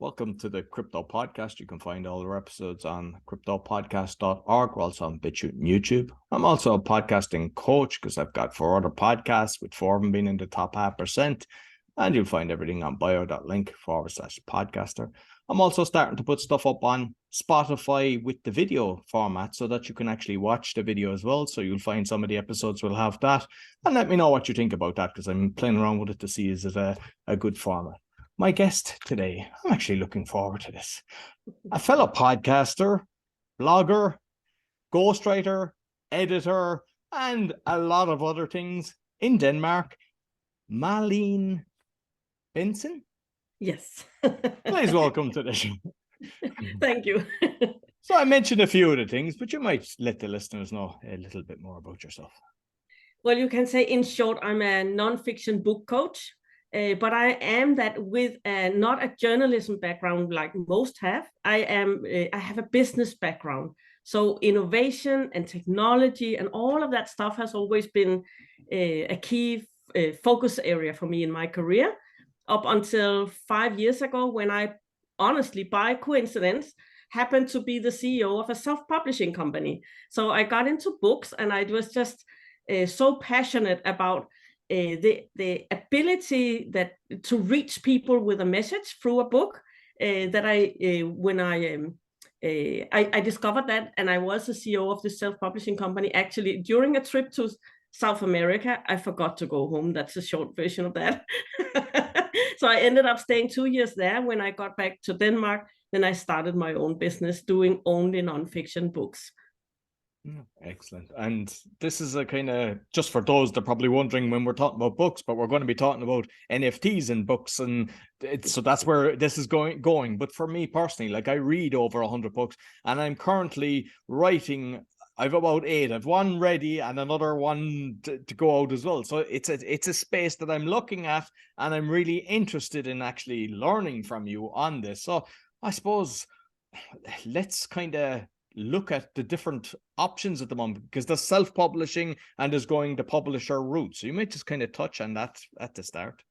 Welcome to the Crypto Podcast. You can find all our episodes on cryptopodcast.org. We're also on BitChute and YouTube. I'm also a podcasting coach because I've got 4 other podcasts, with 4 of them being in the top 0.5%. And you'll find everything on bio.link/podcaster. I'm also starting to put stuff up on Spotify with the video format so that you can actually watch the video as well. So you'll find some of the episodes will have that. And let me know what you think about that, because I'm playing around with it to see is it a good format. My guest today, I'm actually looking forward to this. A fellow podcaster, blogger, ghostwriter, editor, and a lot of other things in Denmark, Malene Bendtsen. Yes. Please welcome to the show. Thank you. So I mentioned a few of the things, but you might let the listeners know a little bit more about yourself. Well, you can say in short, I'm a nonfiction book coach, but I am that with not a journalism background like most have. I have a business background. So innovation and technology and all of that stuff has always been a key focus area for me in my career, up until 5 years ago, when I honestly, by coincidence, happened to be the CEO of a self-publishing company. So I got into books, and I was just so passionate about the ability to reach people with a message through a book, that I discovered that, and I was the CEO of this self-publishing company actually during a trip to South America. I forgot to go home. That's a short version of that. So I ended up staying 2 years there. When I got back to Denmark, then I started my own business doing only nonfiction books. Excellent. And this is a kind of, just for those that are probably wondering when we're talking about books, but we're going to be talking about NFTs and books, and so that's where this is going. But for me personally, like, I read over 100 books, and I'm currently writing. I've about 8. I've one ready and another one to go out as well. So it's a space that I'm looking at, and I'm really interested in actually learning from you on this. So I suppose let's kind of look at the different options at the moment, because there's self-publishing and there's going the publisher route. So you might just kind of touch on that at the start.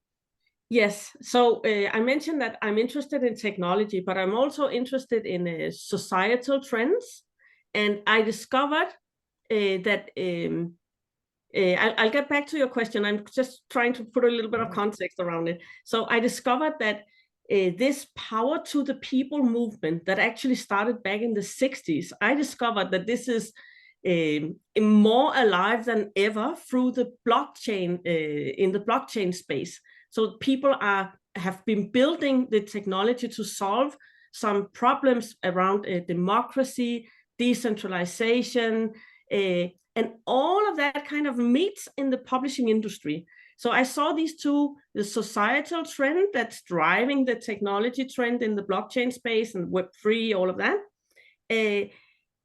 Yes. So I mentioned that I'm interested in technology, but I'm also interested in societal trends. And I discovered that I'll get back to your question. I'm just trying to put a little bit of context around it. So I discovered that this power to the people movement that actually started back in the 60s, I discovered that this is more alive than ever through the blockchain, in the blockchain space. So people have been building the technology to solve some problems around democracy, decentralization, and all of that kind of meets in the publishing industry. So I saw these two, the societal trend that's driving the technology trend in the blockchain space and Web3, all of that.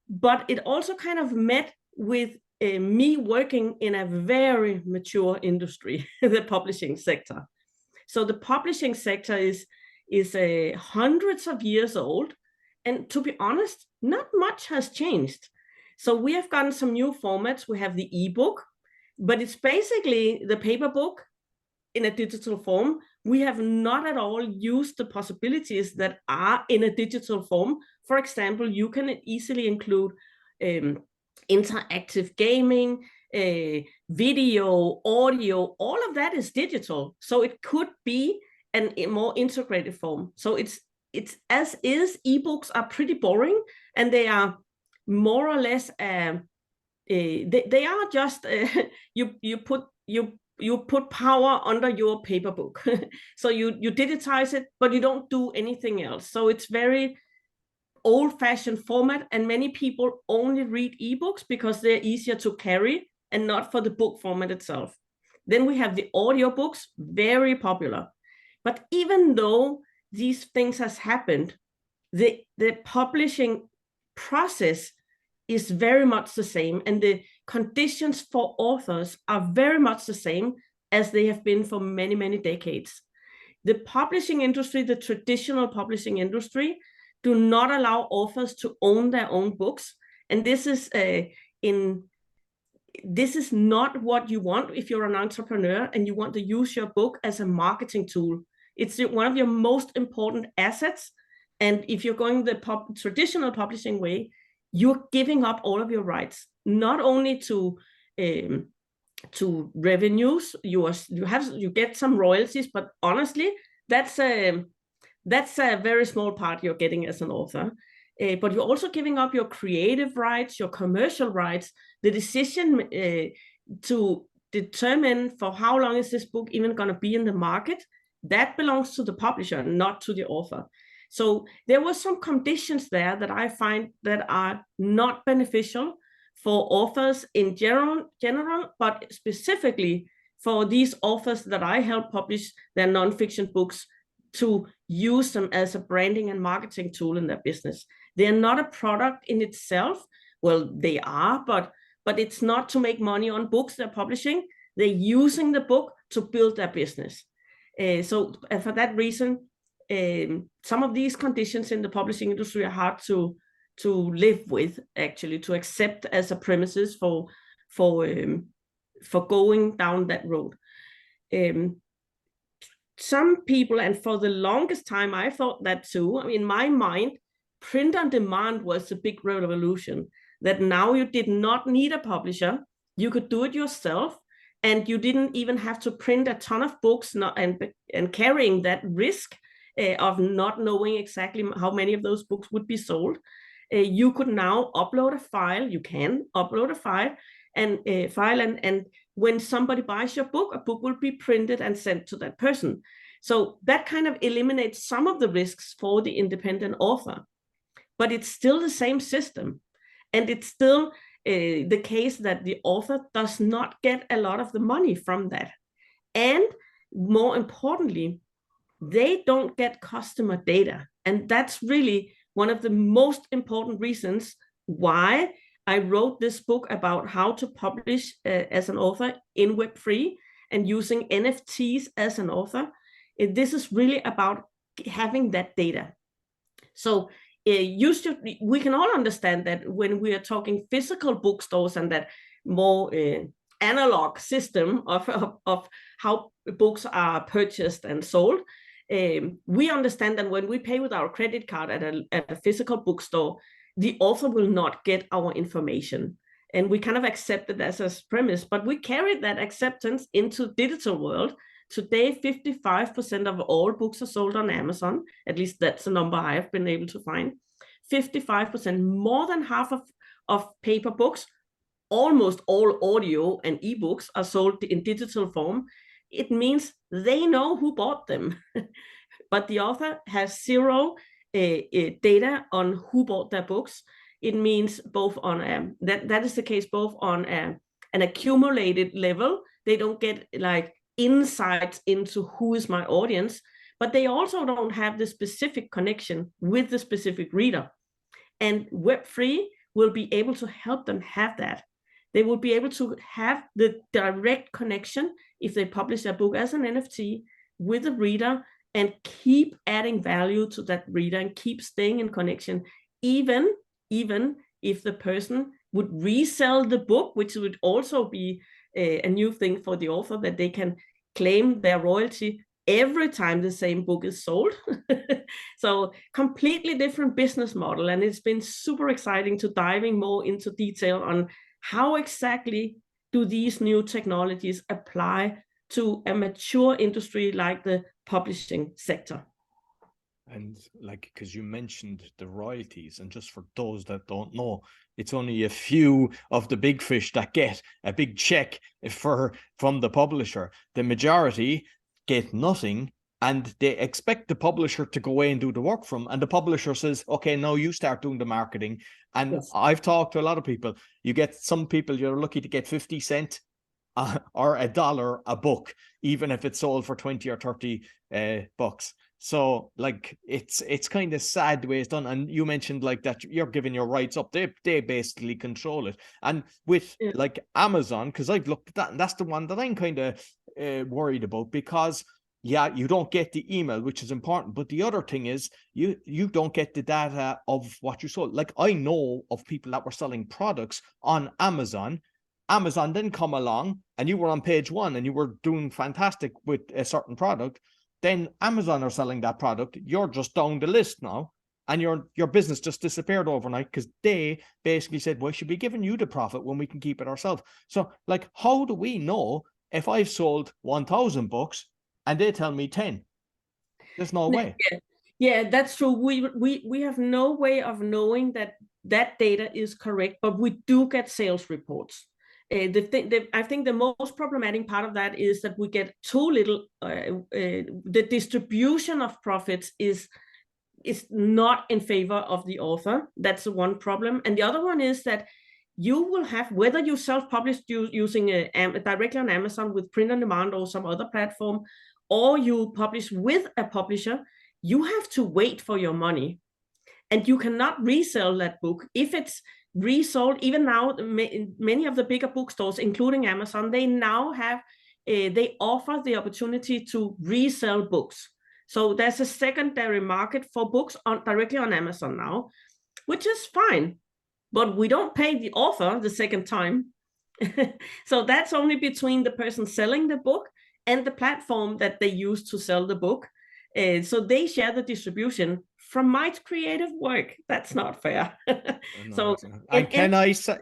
But it also kind of met with me working in a very mature industry, the publishing sector. So the publishing sector is hundreds of years old. And to be honest, not much has changed. So we have gotten some new formats. We have the ebook, but it's basically the paper book in a digital form. We have not at all used the possibilities that are in a digital form. For example, you can easily include interactive gaming, video, audio, all of that is digital. So it could be a more integrated form. So it's as is, ebooks are pretty boring, and they are more or less they are just you put power under your paper book. So you digitize it, but you don't do anything else. So it's very old-fashioned format, and many people only read ebooks because they're easier to carry and not for the book format itself. Then we have the audiobooks, very popular. But even though these things has happened, the publishing process is very much the same, and the conditions for authors are very much the same as they have been for many, many decades. The publishing industry, the traditional publishing industry, do not allow authors to own their own books, and this is not what you want if you're an entrepreneur and you want to use your book as a marketing tool. It's one of your most important assets. And if you're going the traditional publishing way, you're giving up all of your rights, not only to revenues. You get some royalties, but honestly, that's a very small part you're getting as an author. But you're also giving up your creative rights, your commercial rights, the decision to determine for how long is this book even going to be in the market. That belongs to the publisher, not to the author. So there were some conditions there that I find that are not beneficial for authors in general, but specifically for these authors that I help publish their nonfiction books, to use them as a branding and marketing tool in their business. They're not a product in itself. Well, they are, but it's not to make money on books they're publishing. They're using the book to build their business. So for that reason, some of these conditions in the publishing industry are hard to live with, actually, to accept as a premises for going down that road. Some people, and for the longest time, I thought that too. I mean, in my mind, print on demand was a big revolution, that now you did not need a publisher. You could do it yourself, and you didn't even have to print a ton of books and carrying that risk of not knowing exactly how many of those books would be sold. You could now upload a file. You can upload a file, and when somebody buys your book, a book will be printed and sent to that person. So that kind of eliminates some of the risks for the independent author, but it's still the same system. And it's still the case that the author does not get a lot of the money from that. And more importantly, they don't get customer data. And that's really one of the most important reasons why I wrote this book about how to publish as an author in Web3 and using NFTs as an author. This is really about having that data. So we can all understand that when we are talking physical bookstores and that more analog system of how books are purchased and sold, we understand that when we pay with our credit card at a physical bookstore, the author will not get our information. And we kind of accept it as a premise, but we carry that acceptance into the digital world. Today, 55% of all books are sold on Amazon. At least that's a number I have been able to find. 55%, more than half of paper books, almost all audio and ebooks are sold in digital form. It means they know who bought them, but the author has zero data on who bought their books. It means both on that is the case both on an accumulated level. They don't get like insights into who is my audience, but they also don't have the specific connection with the specific reader. And Web3 will be able to help them have that. They will be able to have the direct connection if they publish their book as an NFT with the reader and keep adding value to that reader and keep staying in connection, even if the person would resell the book, which would also be a new thing for the author, that they can claim their royalty every time the same book is sold. So completely different business model. And it's been super exciting to diving more into detail on how exactly do these new technologies apply to a mature industry like the publishing sector. And like, because you mentioned the royalties, and just for those that don't know, it's only a few of the big fish that get a big check from the publisher. The majority get nothing, and they expect the publisher to go away and do the work for them. And the publisher says, okay, now you start doing the marketing. And yes, I've talked to a lot of people. You get some people, you're lucky to get 50 cents or $1 a book, even if it's sold for 20 or 30 bucks. So like it's kind of sad the way it's done. And you mentioned like that you're giving your rights up. They basically control it. And with like Amazon, because I've looked at that, and that's the one that I'm kind of worried about, because yeah, you don't get the email, which is important, but the other thing is you don't get the data of what you sold. Like I know of people that were selling products on Amazon. Amazon didn't come along and you were on page 1 and you were doing fantastic with a certain product, then Amazon are selling that product. You're just down the list now, and your business just disappeared overnight because they basically said, well, we should be giving you the profit when we can keep it ourselves. So, like, how do we know if I've sold 1,000 books and they tell me 10? There's no way. Yeah, that's true. We have no way of knowing that data is correct, but we do get sales reports. I think the most problematic part of that is that we get too little. The distribution of profits is not in favor of the author. That's the one problem. And the other one is that you will have, whether you self-publish using directly on Amazon with print on demand or some other platform, or you publish with a publisher, you have to wait for your money. And you cannot resell that book. If it's resold, even now, many of the bigger bookstores, including Amazon, they now have, they offer the opportunity to resell books. So there's a secondary market for books directly on Amazon now, which is fine, but we don't pay the author the second time. So that's only between the person selling the book and the platform that they use to sell the book. So they share the distribution from my creative work. That's not fair. So,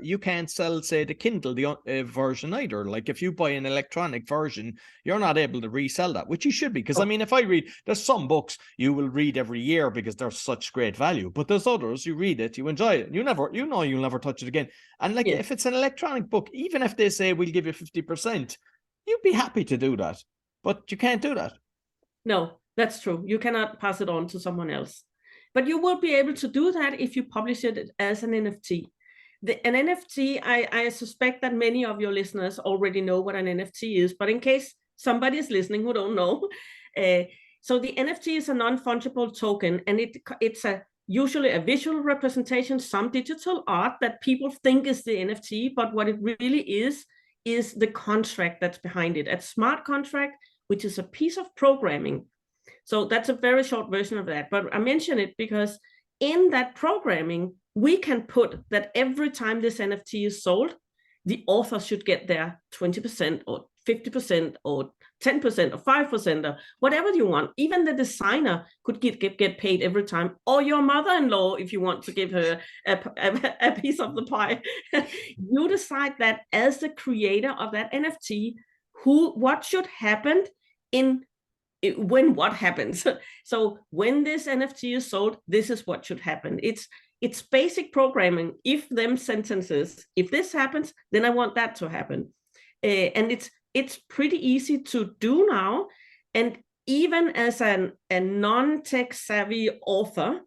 you can't sell, say, the Kindle version either. Like, if you buy an electronic version, you're not able to resell that, which you should be. Because I mean, if I read, there's some books you will read every year because they're such great value, but there's others, you read it, you enjoy it, you'll never touch it again. And like, if it's an electronic book, even if they say we'll give you 50%, you'd be happy to do that, but you can't do that. No, that's true. You cannot pass it on to someone else. But you will be able to do that if you publish it as an NFT. An NFT, I suspect that many of your listeners already know what an NFT is, but in case somebody is listening who don't know, so the NFT is a non-fungible token, and it's usually a visual representation, some digital art that people think is the NFT, but what it really is the contract that's behind it, a smart contract, which is a piece of programming. So that's a very short version of that. But I mention it because in that programming, we can put that every time this NFT is sold, the author should get their 20% or 50% or 10% or 5% or whatever you want. Even the designer could get paid every time, or your mother-in-law, if you want to give her a piece of the pie. You decide that as the creator of that NFT, what should happen when what happens. So when this NFT is sold, this is what should happen. It's basic programming. If them sentences, if this happens, then I want that to happen. And it's pretty easy to do now. And even as a non-tech savvy author,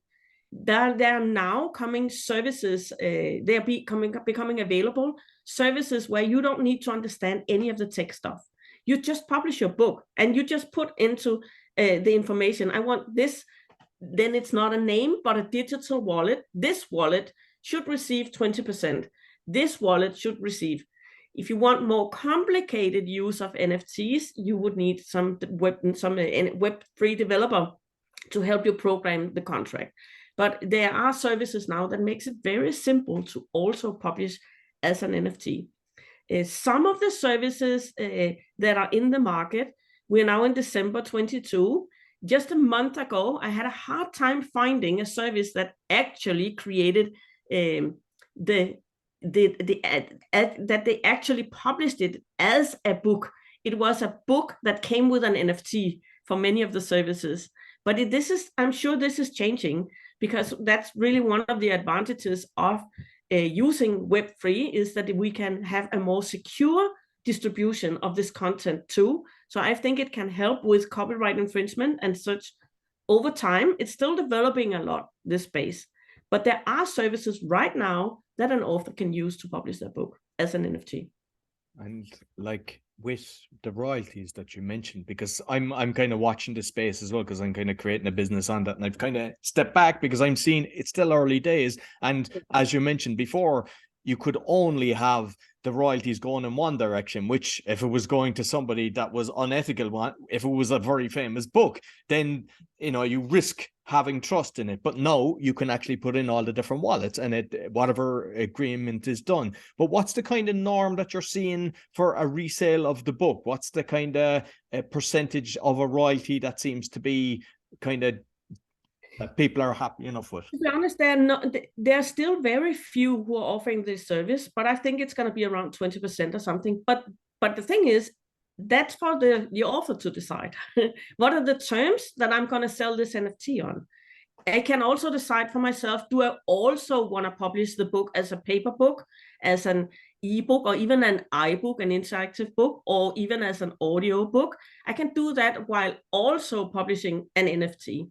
there are now coming services, they're becoming available, services where you don't need to understand any of the tech stuff. You just publish your book and you just put into the information, I want this, then it's not a name, but a digital wallet. This wallet should receive 20%. This wallet should receive. If you want more complicated use of NFTs, you would need some Web3 developer to help you program the contract. But there are services now that makes it very simple to also publish as an NFT. Some of the services that are in the market, we're now in December 22. Just a month ago, I had a hard time finding a service that actually created that they actually published it as a book. It was a book that came with an NFT for many of the services. But I'm sure this is changing, because that's really one of the advantages of using Web3 is that we can have a more secure distribution of this content too. So I think it can help with copyright infringement and such. Over time, it's still developing a lot, this space, but there are services right now that an author can use to publish their book as an NFT. And like with the royalties that you mentioned, because I'm kind of watching this space as well, because I'm kind of creating a business on that, and I've kind of stepped back because I'm seeing it's still early days. And as you mentioned before, you could only have the royalties going in one direction, which if it was going to somebody that was unethical, if it was a very famous book, then, you know, you risk having trust in it. But no, you can actually put in all the different wallets and whatever agreement is done. But what's the kind of norm that you're seeing for a resale of the book? What's the kind of percentage of a royalty that seems to be kind of that people are happy enough with? To be honest, there are still very few who are offering this service, but I think it's going to be around 20% or something. But the thing is, that's for the author to decide. What are the terms that I'm going to sell this NFT on? I can also decide for myself, do I also want to publish the book as a paper book, as an ebook, or even an iBook, an interactive book, or even as an audio book? I can do that while also publishing an NFT.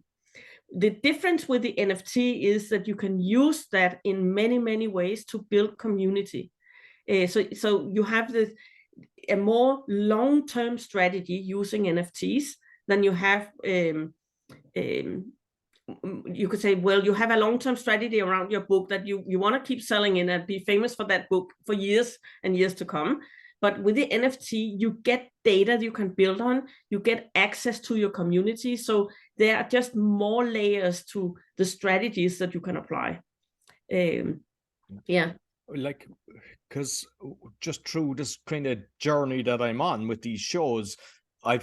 The difference with the NFT is that you can use that in many, many ways to build community. So you have a more long-term strategy using NFTs than you have. You could say, well, you have a long-term strategy around your book that you want to keep selling in and be famous for that book for years and years to come. But with the NFT, you get data you can build on, you get access to your community. So there are just more layers to the strategies that you can apply. Yeah. Like, because just through this kind of journey that I'm on with these shows, I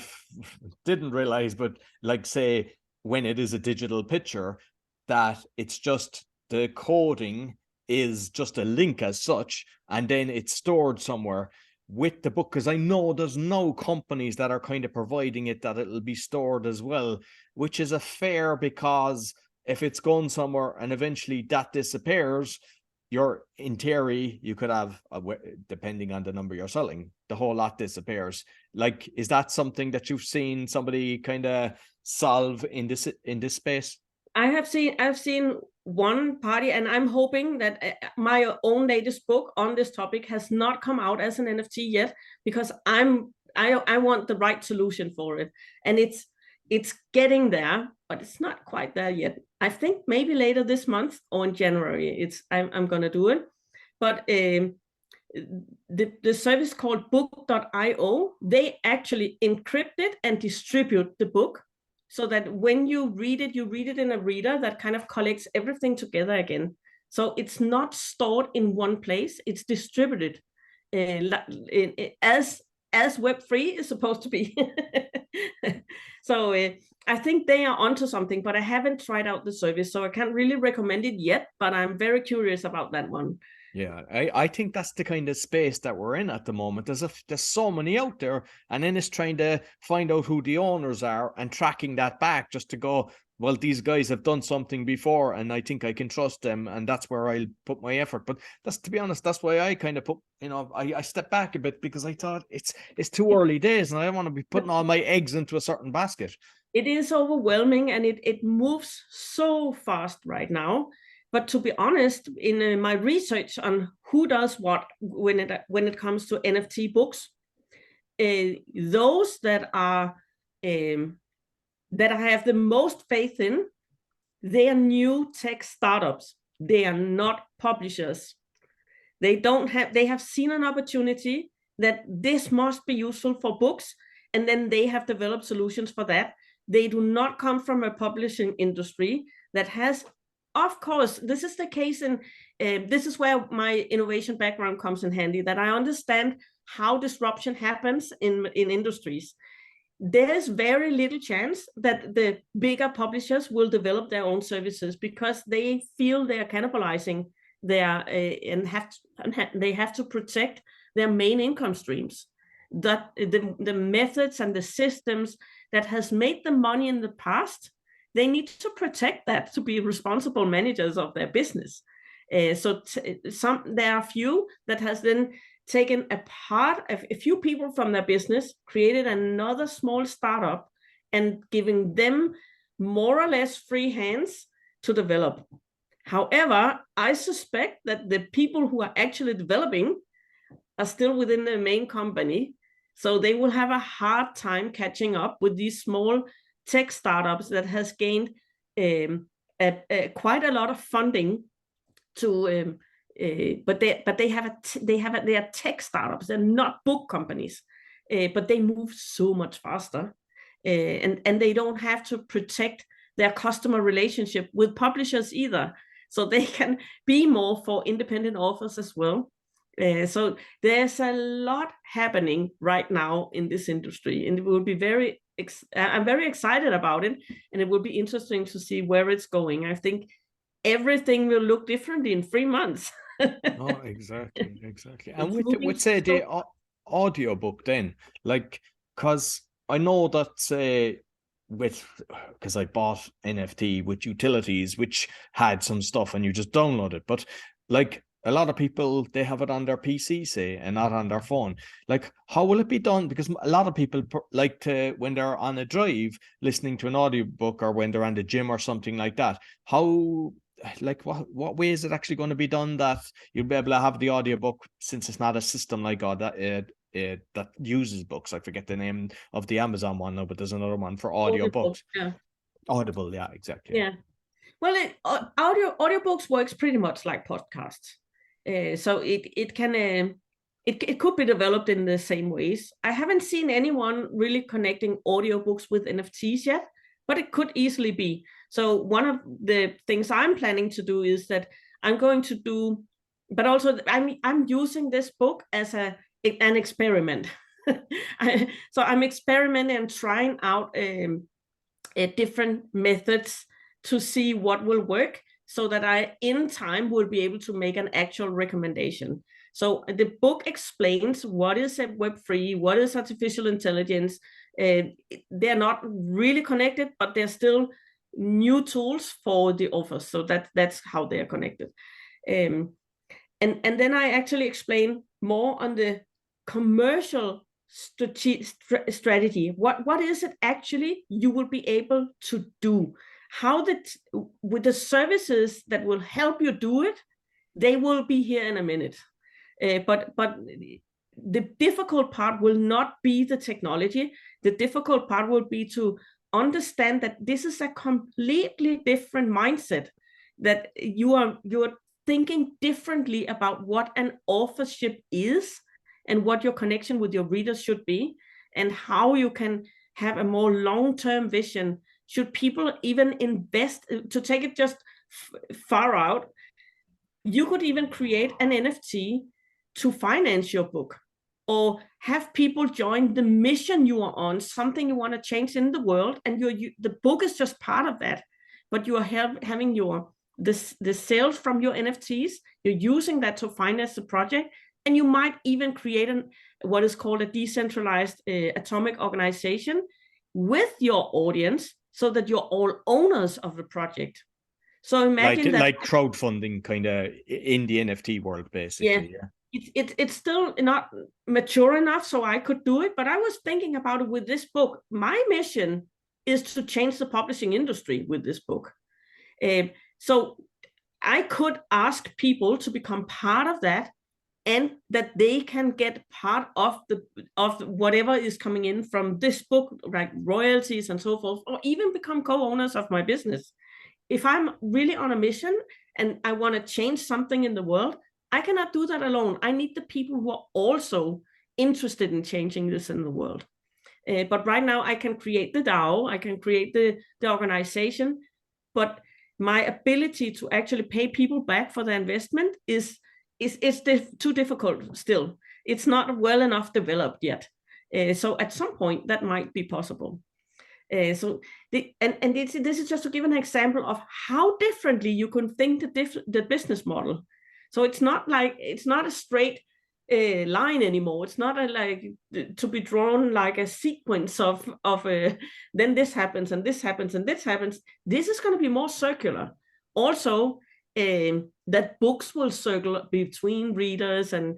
didn't realize, but like, say, when it is a digital picture, that it's just the coding is just a link as such, and then it's stored somewhere with the book, because I know there's no companies that are kind of providing it that it'll be stored as well, which is a fair, because if it's gone somewhere and eventually that disappears, you're, in theory, you could have, depending on the number you're selling, the whole lot disappears. Like, is that something that you've seen somebody kind of solve in this space? I've seen one party, and I'm hoping that my own latest book on this topic has not come out as an NFT yet, because I want the right solution for it, and it's getting there, but it's not quite there yet. I think maybe later this month or in January, I'm gonna do it. But the service called book.io, they actually encrypt it and distribute the book, so that when you read it in a reader that kind of collects everything together again. So it's not stored in one place, it's distributed as Web3 is supposed to be. So I think they are onto something, but I haven't tried out the service, so I can't really recommend it yet, but I'm very curious about that one. Yeah, I think that's the kind of space that we're in at the moment. There's so many out there, and then it's trying to find out who the owners are and tracking that back just to go, well, these guys have done something before and I think I can trust them, and that's where I'll put my effort. But that's, to be honest, that's why I kind of put, you know, I stepped back a bit, because I thought it's too early days and I don't want to be putting all my eggs into a certain basket. It is overwhelming, and it moves so fast right now. But to be honest, in my research on who does what when it comes to NFT books, those that are that I have the most faith in, they are new tech startups. They are not publishers. They have seen an opportunity that this must be useful for books, and then they have developed solutions for that. They do not come from a publishing industry that has. Of course, this is the case, and this is where my innovation background comes in handy, that I understand how disruption happens in industries. There's very little chance that the bigger publishers will develop their own services, because they feel they are cannibalizing and they have to protect their main income streams. That the methods and the systems that has made them money in the past, they need to protect that to be responsible managers of their business. So there are a few that has then taken a few people from their business, created another small startup, and giving them more or less free hands to develop. However, I suspect that the people who are actually developing are still within the main company, so they will have a hard time catching up with these small tech startups that has gained quite a lot of funding to But they are tech startups. They're not book companies, but they move so much faster, and they don't have to protect their customer relationship with publishers either. So they can be more for independent authors as well. So there's a lot happening right now in this industry, and it will be I'm very excited about it, and it will be interesting to see where it's going. I think everything will look different in 3 months. Oh, exactly. And It's with moving say the so audio book then, like, because I know that because I bought NFT with utilities which had some stuff and you just download it, but like a lot of people, they have it on their PC, say, and not on their phone. Like, how will it be done? Because a lot of people like to, when they're on a drive listening to an audiobook, or when they're on the gym or something like that, how, like, what way is it actually going to be done that you'll be able to have the audiobook, since it's not a system like that uses books? I forget the name of the Amazon one now, but there's another one for audiobooks. Yeah. Audible, yeah, exactly. Yeah. Well, audiobooks works pretty much like podcasts. So it could be developed in the same ways. I haven't seen anyone really connecting audiobooks with NFTs yet, but it could easily be. So one of the things I'm planning to do is that I'm going to do, but also I'm using this book as an experiment. So I'm experimenting and trying out different methods to see what will work, so that I in time will be able to make an actual recommendation. So the book explains what is a Web3, what is artificial intelligence. They're not really connected, but they're still new tools for the authors. So that's how they are connected. And then I actually explain more on the commercial strategy. What is it actually you will be able to do? How with the services that will help you do it, they will be here in a minute. But the difficult part will not be the technology. The difficult part will be to understand that this is a completely different mindset, that you're thinking differently about what an authorship is, and what your connection with your readers should be, and how you can have a more long-term vision. Should people even invest, to take it just far out, you could even create an NFT to finance your book, or have people join the mission you are on, something you want to change in the world, and the book is just part of that, but you are having the sales from your NFTs, you're using that to finance the project, and you might even create what is called a decentralized atomic organization with your audience, so that you're all owners of the project. So imagine like crowdfunding kind of in the NFT world, basically. Yeah. It's still not mature enough, so I could do it, but I was thinking about it with this book. My mission is to change the publishing industry with this book. So I could ask people to become part of that, and that they can get part of whatever is coming in from this book, like royalties and so forth, or even become co-owners of my business. If I'm really on a mission and I want to change something in the world, I cannot do that alone. I need the people who are also interested in changing this in the world. But right now I can create the DAO, I can create the organization, but my ability to actually pay people back for their investment is too difficult still. It's not well enough developed yet. So at some point that might be possible. This is just to give an example of how differently you can think the business model. So it's not a straight line anymore. It's not like to be drawn like a sequence of then this happens and this happens and this happens. This is going to be more circular. Also, that books will circle between readers, and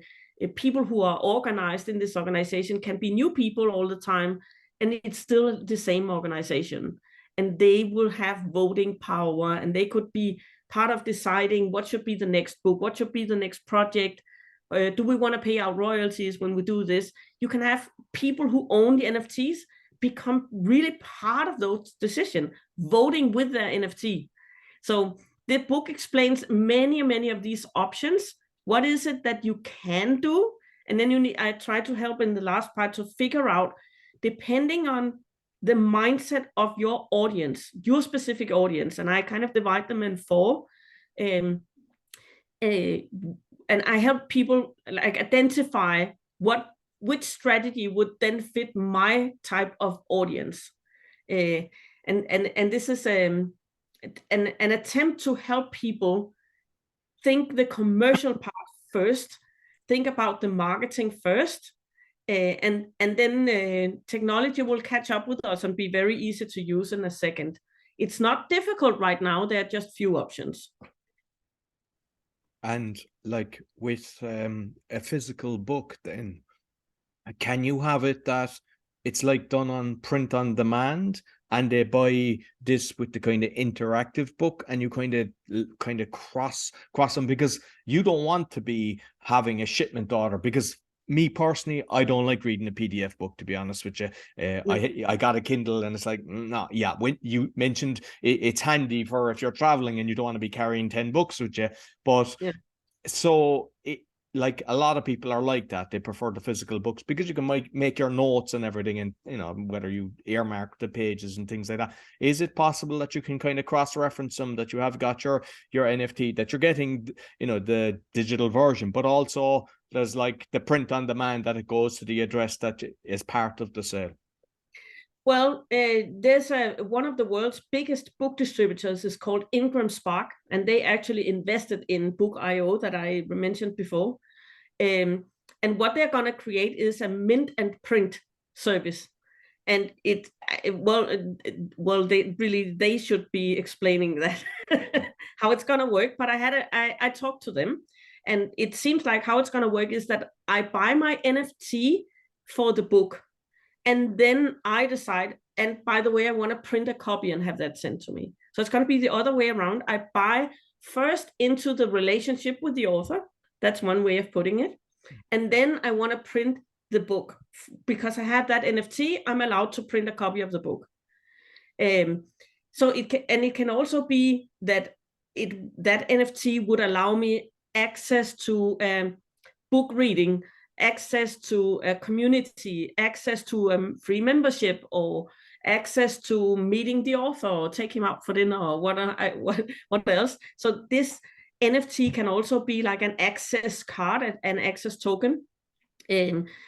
people who are organized in this organization can be new people all the time, and it's still the same organization, and they will have voting power, and they could be part of deciding what should be the next book, what should be the next project. Do we want to pay out royalties when we do this? You can have people who own the NFTs become really part of those decisions, voting with their NFT. So the book explains many of these options what is it that you can do? And then I try to help in the last part to figure out, depending on the mindset of your audience, your specific audience, and I kind of divide them in four. And I help people like identify which strategy would then fit my type of audience. And this is an attempt to help people think the commercial part first, think about the marketing first, and then technology will catch up with us and be very easy to use in a second. It's not difficult right now. There are just few options. And like with a physical book, then can you have it that it's like done on print on demand, and they buy this with the kind of interactive book, and you kind of cross them, because you don't want to be having a shipment order, because me personally, I don't like reading a PDF book, to be honest with you. I got a Kindle, and it's like, no, yeah, when you mentioned it's handy for if you're traveling and you don't want to be carrying 10 books with you, but so like a lot of people are like that. They prefer the physical books because you can make your notes and everything, and whether you earmark the pages and things like that. Is it possible that you can kind of cross-reference them, that you have got your NFT, that you're getting the digital version, but also there's like the print on demand, that it goes to the address that is part of the sale? Well, there's one of the world's biggest book distributors is called Ingram Spark, and they actually invested in Book.io that I mentioned before. And what they're going to create is a mint and print service. And they should be explaining that how it's going to work. But I talked to them, and it seems like how it's going to work is that I buy my NFT for the book, and then I decide, and by the way, I want to print a copy and have that sent to me. So it's going to be the other way around. I buy first into the relationship with the author. That's one way of putting it. And then I want to print the book. Because I have that NFT, I'm allowed to print a copy of the book. So it can also be that that NFT would allow me access to book reading, access to a community, access to free membership, or access to meeting the author, or take him out for dinner, or what else. So this NFT can also be like an access card, an access token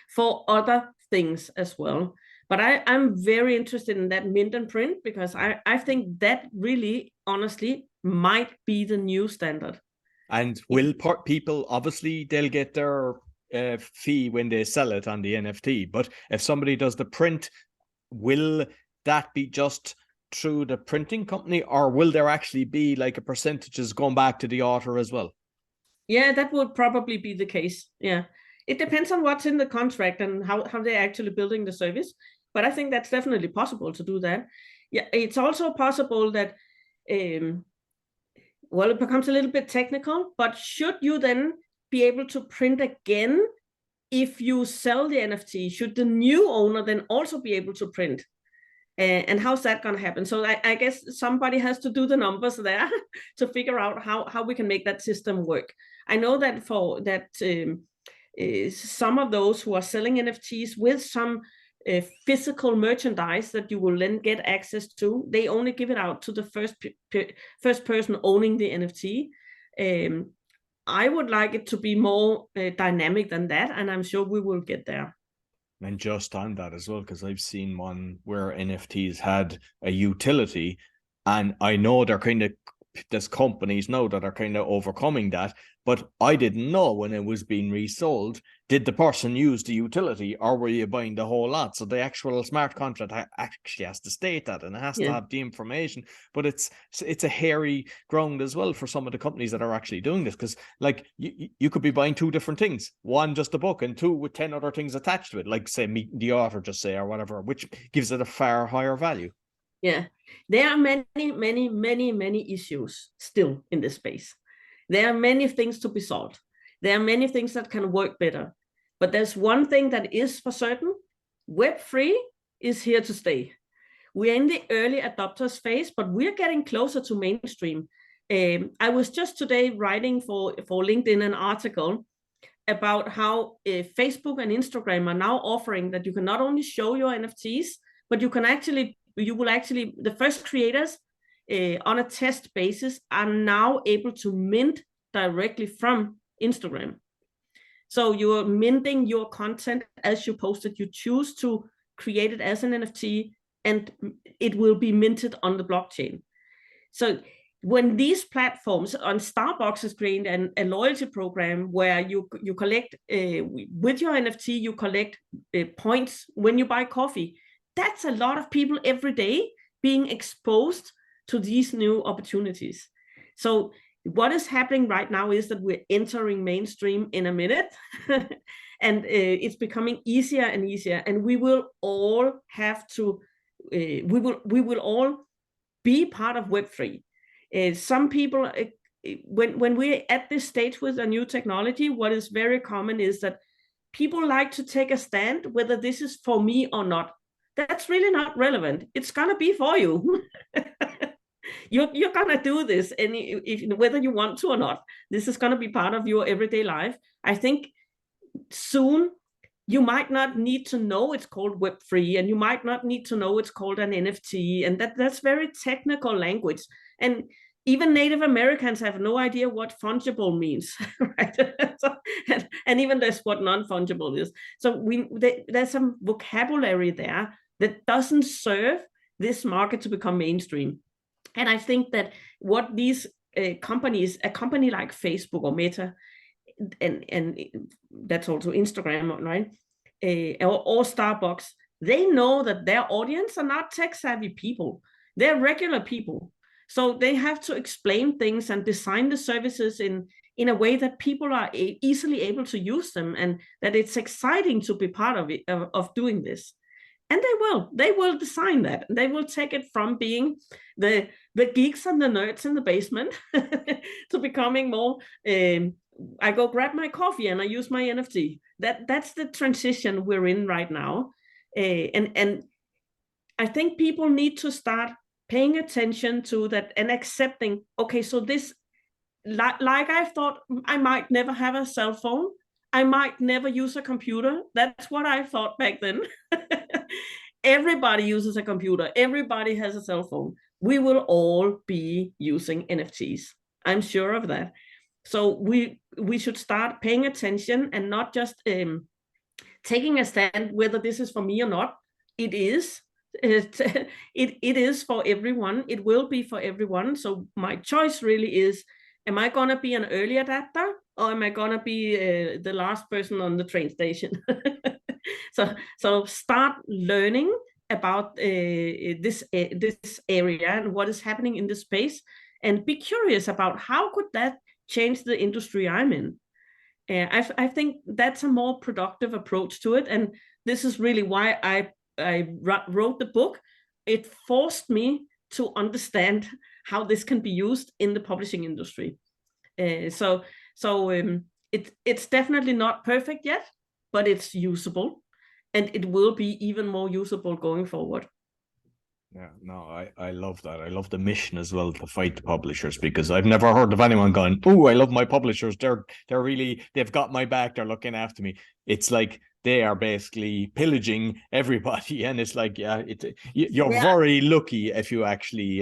for other things as well. But I'm very interested in that mint and print, because I think that really, honestly, might be the new standard. And will people, obviously, they'll get their fee when they sell it on the NFT, but if somebody does the print, will that be just through the printing company, or will there actually be like a percentages going back to the author as well? Yeah, that would probably be the case. Yeah, it depends on what's in the contract and how they're actually building the service, but I think that's definitely possible to do that. Yeah, it's also possible that well, it becomes a little bit technical, but should you then be able to print again if you sell the NFT? Should the new owner then also be able to print? And how's that going to happen? So I guess somebody has to do the numbers there to figure out how we can make that system work. I know that for that some of those who are selling NFTs with some physical merchandise that you will then get access to, they only give it out to the first person owning the NFT. I would like it to be more dynamic than that, and I'm sure we will get there. And just on that as well, because I've seen one where NFTs had a utility, and I know there's companies now that are kind of overcoming that, but I didn't know when it was being resold, did the person use the utility, or were you buying the whole lot? So the actual smart contract actually has to state that, and it has to have the information. But it's a hairy ground as well for some of the companies that are actually doing this, because like you could be buying two different things, one just a book and two with 10 other things attached to it, like say meet the author, just say, or whatever, which gives it a far higher value. Yeah, there are many issues still in this space. There are many things to be solved. There are many things that can work better. But there's one thing that is for certain: Web3 is here to stay. We're in the early adopters phase, but we're getting closer to mainstream. I was just today writing for LinkedIn an article about how Facebook and Instagram are now offering that you can not only show your NFTs, but you will actually, the first creators on a test basis are now able to mint directly from Instagram. So you're minting your content as you post it. You choose to create it as an NFT, and it will be minted on the blockchain. So when these platforms, on Starbucks is creating a loyalty program where you collect, with your NFT, you collect points when you buy coffee. That's a lot of people every day being exposed to these new opportunities. So what is happening right now is that we're entering mainstream in a minute, and it's becoming easier and easier. And we will all have to, we will all be part of Web3. Some people, when we're at this stage with a new technology, what is very common is that people like to take a stand whether this is for me or not. That's really not relevant. It's gonna be for you. You're gonna do this, and whether you want to or not, this is gonna be part of your everyday life. I think soon you might not need to know it's called Web3, and you might not need to know it's called an NFT, and that's very technical language. And even Native Americans have no idea what fungible means, right? So, and even that's what non-fungible is. So there's some vocabulary there that doesn't serve this market to become mainstream. And I think that what these companies, a company like Facebook or Meta, and that's also Instagram, right? Or Starbucks, they know that their audience are not tech-savvy people. They're regular people. So they have to explain things and design the services in a way that people are easily able to use them, and that it's exciting to be part of it, of doing this. And they will design that. They will take it from being the geeks and the nerds in the basement to becoming more, I go grab my coffee and I use my NFT. That's the transition we're in right now. And I think people need to start paying attention to that and accepting, okay, so this, like I thought I might never have a cell phone, I might never use a computer. That's what I thought back then. Everybody uses a computer. Everybody has a cell phone. We will all be using NFTs. I'm sure of that. So we should start paying attention and not just taking a stand whether this is for me or not. It is. It is for everyone. It will be for everyone. So my choice really is, am I going to be an early adapter, or am I going to be the last person on the train station? So start learning about this area and what is happening in this space, and be curious about how could that change the industry I'm in. I think that's a more productive approach to it, and this is really why I wrote the book. It forced me to understand how this can be used in the publishing industry. It's definitely not perfect yet, but it's usable, and it will be even more usable going forward. Yeah, no, I love that. I love the mission as well, to fight the publishers, because I've never heard of anyone going, "Oh, I love my publishers. They're really, they've got my back. They're looking after me." It's like they are basically pillaging everybody, and it's like, yeah, you're very lucky if you actually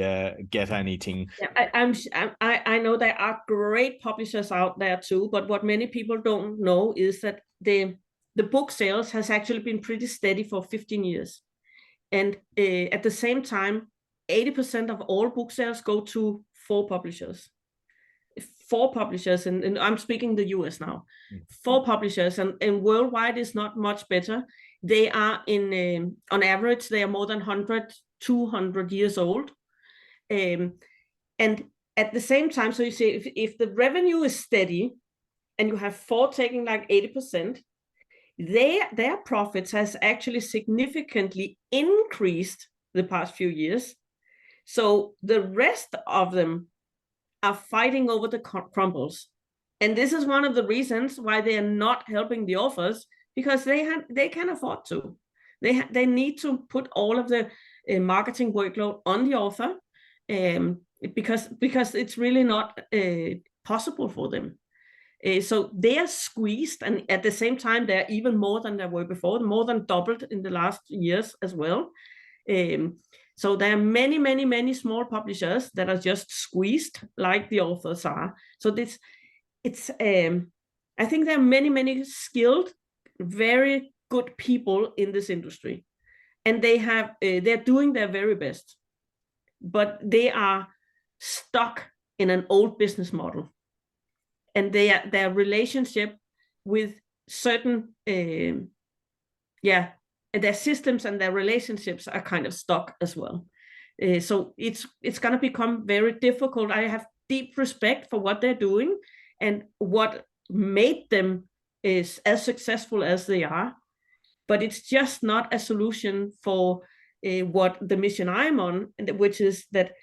get anything. Yeah, I know there are great publishers out there too, but what many people don't know is that the book sales has actually been pretty steady for 15 years. And at the same time, 80% of all book sales go to 4 publishers. 4 publishers, and I'm speaking the US now. 4 publishers, and worldwide is not much better. They are on average, they are more than 100, 200 years old. And at the same time, so you see, if the revenue is steady and you have 4 taking like 80%, their profits has actually significantly increased the past few years. So the rest of them are fighting over the crumbles. And this is one of the reasons why they are not helping the authors, because they can afford to. They need to put all of the marketing workload on the author, because it's really not possible for them. So they are squeezed, and at the same time, they're even more than they were before, more than doubled in the last years as well. So there are many, many, many small publishers that are just squeezed, like the authors are. So I think there are many, many skilled, very good people in this industry, and they're doing their very best, but they are stuck in an old business model, and their relationship with certain their systems and their relationships are kind of stuck as well. So it's going to become very difficult. I have deep respect for what they're doing and what made them is as successful as they are, but it's just not a solution for what the mission I'm on, which is that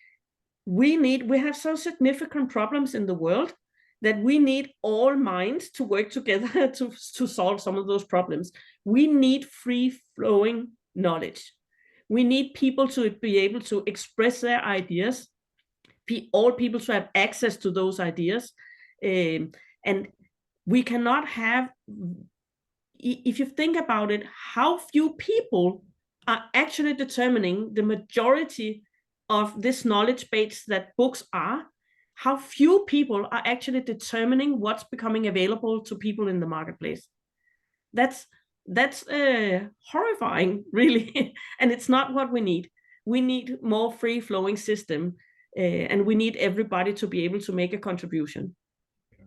we have so significant problems in the world that we need all minds to work together to solve some of those problems. We need free-flowing knowledge. We need people to be able to express their ideas, all people to have access to those ideas. And we cannot have, if you think about it, how few people are actually determining the majority of this knowledge base that books are. How few people are actually determining what's becoming available to people in the marketplace. That's horrifying, really. And it's not what we need. We need more free-flowing system, and we need everybody to be able to make a contribution.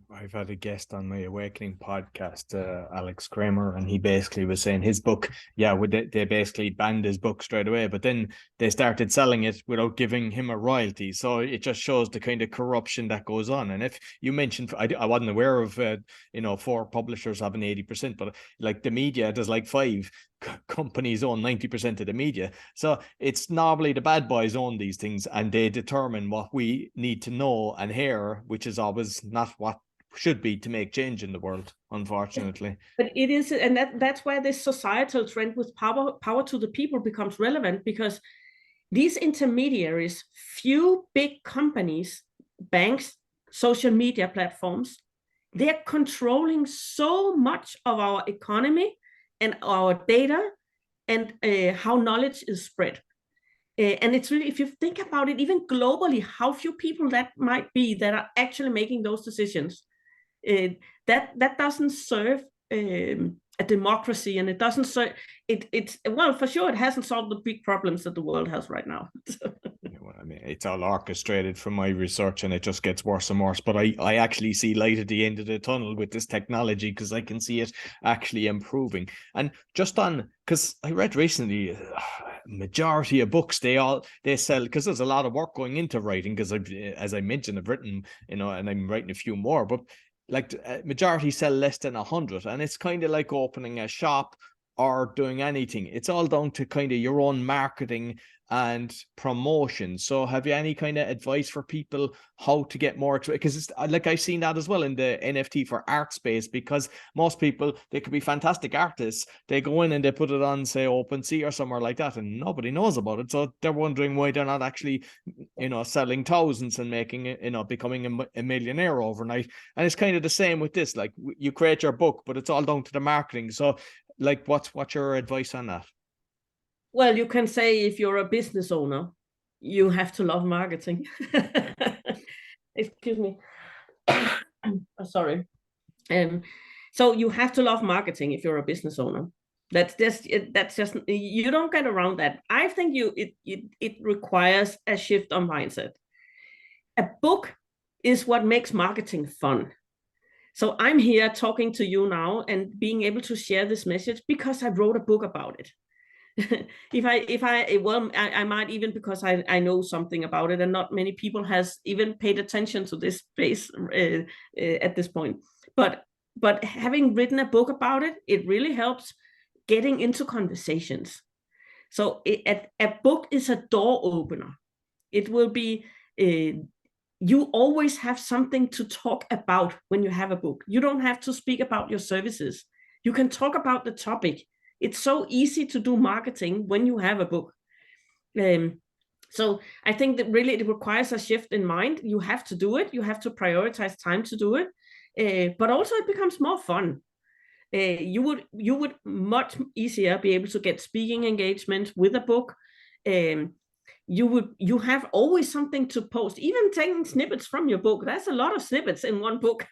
I've had a guest on my Awakening podcast, Alex Kramer, and he basically was saying his book, they basically banned his book straight away, but then they started selling it without giving him a royalty. So it just shows the kind of corruption that goes on. And if you mentioned, I wasn't aware of, 4 publishers having 80%, but like the media, there's like 5 companies own 90% of the media. So it's normally the bad boys own these things, and they determine what we need to know and hear, which is always not what should be to make change in the world, unfortunately. But it is, and that's why this societal trend with power to the people becomes relevant, because these intermediaries, few big companies, banks, social media platforms, they're controlling so much of our economy and our data and how knowledge is spread. And it's really, if you think about it, even globally, how few people that might be that are actually making those decisions. That doesn't serve a democracy, and it doesn't serve it's well, for sure, it hasn't solved the big problems that the world has right now. I mean, it's all orchestrated from my research, and it just gets worse and worse. But I actually see light at the end of the tunnel with this technology, because I can see it actually improving. And just on, because I read recently, majority of books they sell, because there's a lot of work going into writing, because as I mentioned, I've written, and I'm writing a few more, but like majority sell less than 100, and it's kind of like opening a shop or doing anything. It's all down to kind of your own marketing and promotion. So have you any kind of advice for people how to get more, because it's like I've seen that as well in the NFT for art space, because most people, they could be fantastic artists, they go in and they put it on, say, OpenSea or somewhere like that, and nobody knows about it. So they're wondering why they're not actually selling thousands and making becoming a millionaire overnight. And it's kind of the same with this. Like, you create your book, but it's all down to the marketing. So like, what's your advice on that? Well, you can say, if you're a business owner, you have to love marketing. Excuse me. Sorry. So you have to love marketing if you're a business owner. That's just you don't get around that. I think it requires a shift on mindset. A book is what makes marketing fun. So I'm here talking to you now and being able to share this message because I wrote a book about it. I might, even because I know something about it, and not many people has even paid attention to this space at this point. But having written a book about it, it really helps getting into conversations. So a book is a door opener. It will be, you always have something to talk about when you have a book. You don't have to speak about your services. You can talk about the topic. It's so easy to do marketing when you have a book. So I think that really it requires a shift in mind. You have to do it. You have to prioritize time to do it. But also it becomes more fun. You would much easier be able to get speaking engagement with a book. You have always something to post, even taking snippets from your book. There's a lot of snippets in one book.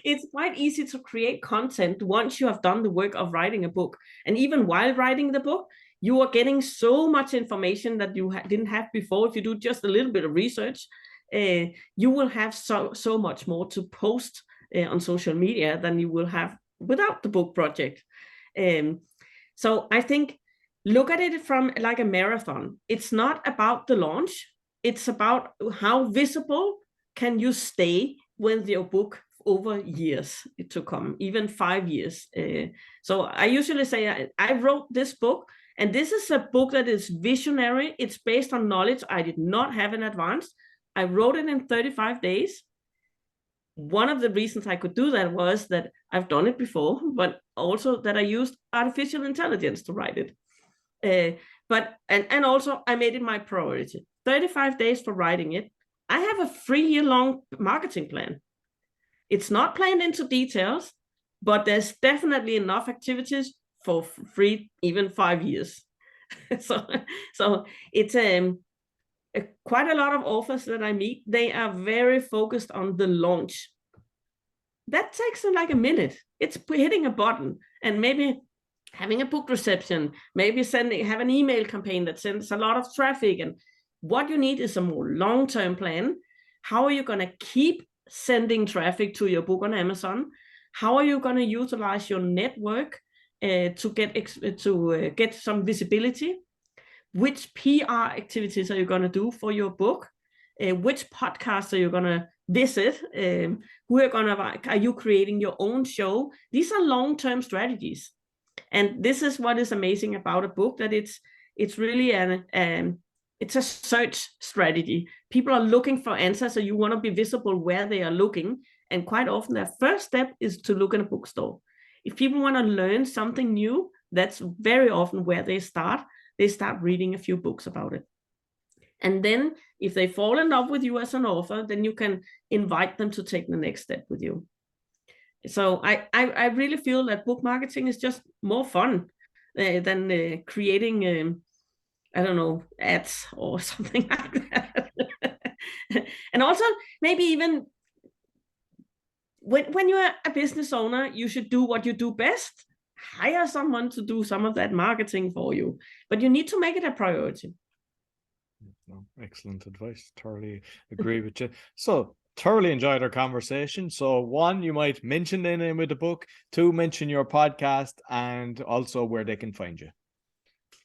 It's quite easy to create content once you have done the work of writing a book. And even while writing the book, you are getting so much information that you didn't have before. If you do just a little bit of research, you will have so much more to post on social media than you will have without the book project. So I think look at it from like a marathon. It's not about the launch. It's about how visible can you stay with your book over years to come, even 5 years. So I usually say I wrote this book, and this is a book that is visionary. It's based on knowledge I did not have in advance. I wrote it in 35 days. One of the reasons I could do that was that I've done it before, but also that I used artificial intelligence to write it. And also I made it my priority. 35 days for writing it. I have a 3-year-long marketing plan. It's not planned into details, but there's definitely enough activities for 3, even 5 years. so it's quite a lot of authors that I meet, they are very focused on the launch. That takes them like a minute. It's hitting a button and maybe having a book reception, maybe have an email campaign that sends a lot of traffic. And what you need is a more long-term plan. How are you going to keep sending traffic to your book on Amazon? How are you going to utilize your network to get some visibility? Which PR activities are you going to do for your book? Which podcasts are you going to visit? Are you creating your own show? These are long-term strategies. And this is what is amazing about a book, that it's really it's a search strategy. People are looking for answers, so you want to be visible where they are looking. And quite often their first step is to look in a bookstore. If people want to learn something new, that's very often where they start. They start reading a few books about it. And then if they fall in love with you as an author, then you can invite them to take the next step with you. So I really feel that book marketing is just more fun than creating, I don't know, ads or something like that. And also maybe even when you're a business owner, you should do what you do best. Hire someone to do some of that marketing for you, but you need to make it a priority. Excellent advice. Thoroughly agree with you. So thoroughly enjoyed our conversation. So 1, you might mention the name of the book. 2, mention your podcast and also where they can find you.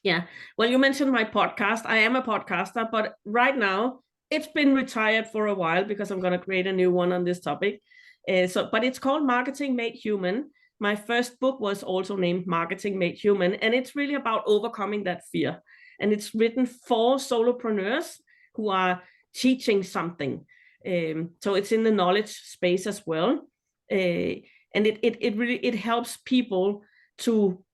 Yeah. Well, you mentioned my podcast. I am a podcaster, but right now it's been retired for a while because I'm going to create a new one on this topic. But it's called Marketing Made Human. My first book was also named Marketing Made Human, and it's really about overcoming that fear. And it's written for solopreneurs who are teaching something. So it's in the knowledge space as well. And it really helps people to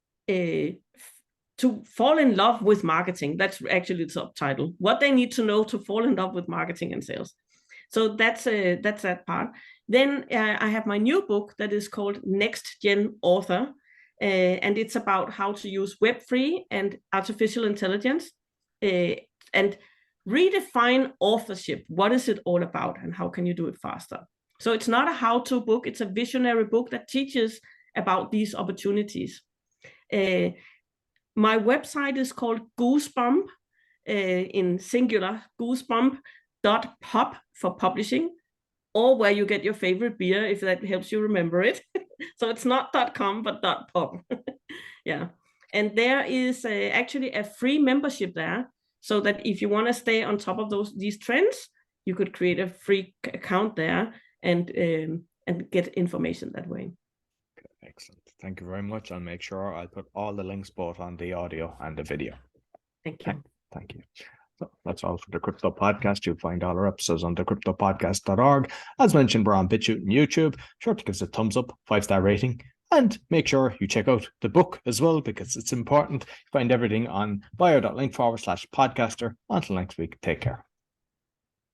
fall in love with marketing. That's actually the subtitle. What they need to know to fall in love with marketing and sales. So that's that part. Then I have my new book that is called Next Gen Author. And it's about how to use Web3 and artificial intelligence and redefine authorship. What is it all about and how can you do it faster? So it's not a how-to book. It's a visionary book that teaches about these opportunities. My website is called Goosebump, in singular, goosebump.pub for publishing, or where you get your favorite beer, if that helps you remember it. So it's not .com, but .pub. Yeah. And there is actually a free membership there, so that if you want to stay on top of these trends, you could create a free account there and get information that way. Excellent. Thank you very much. I'll make sure I'll put all the links both on the audio and the video. Thank you. Thank you. So that's all for the Crypto Podcast. You'll find all our episodes on thecryptopodcast.org. As mentioned, we're on BitChute and YouTube. Sure to give us a thumbs up, 5-star rating, And make sure you check out the book as well, because it's important. Find everything on bio.link/podcaster. Until next week, take care.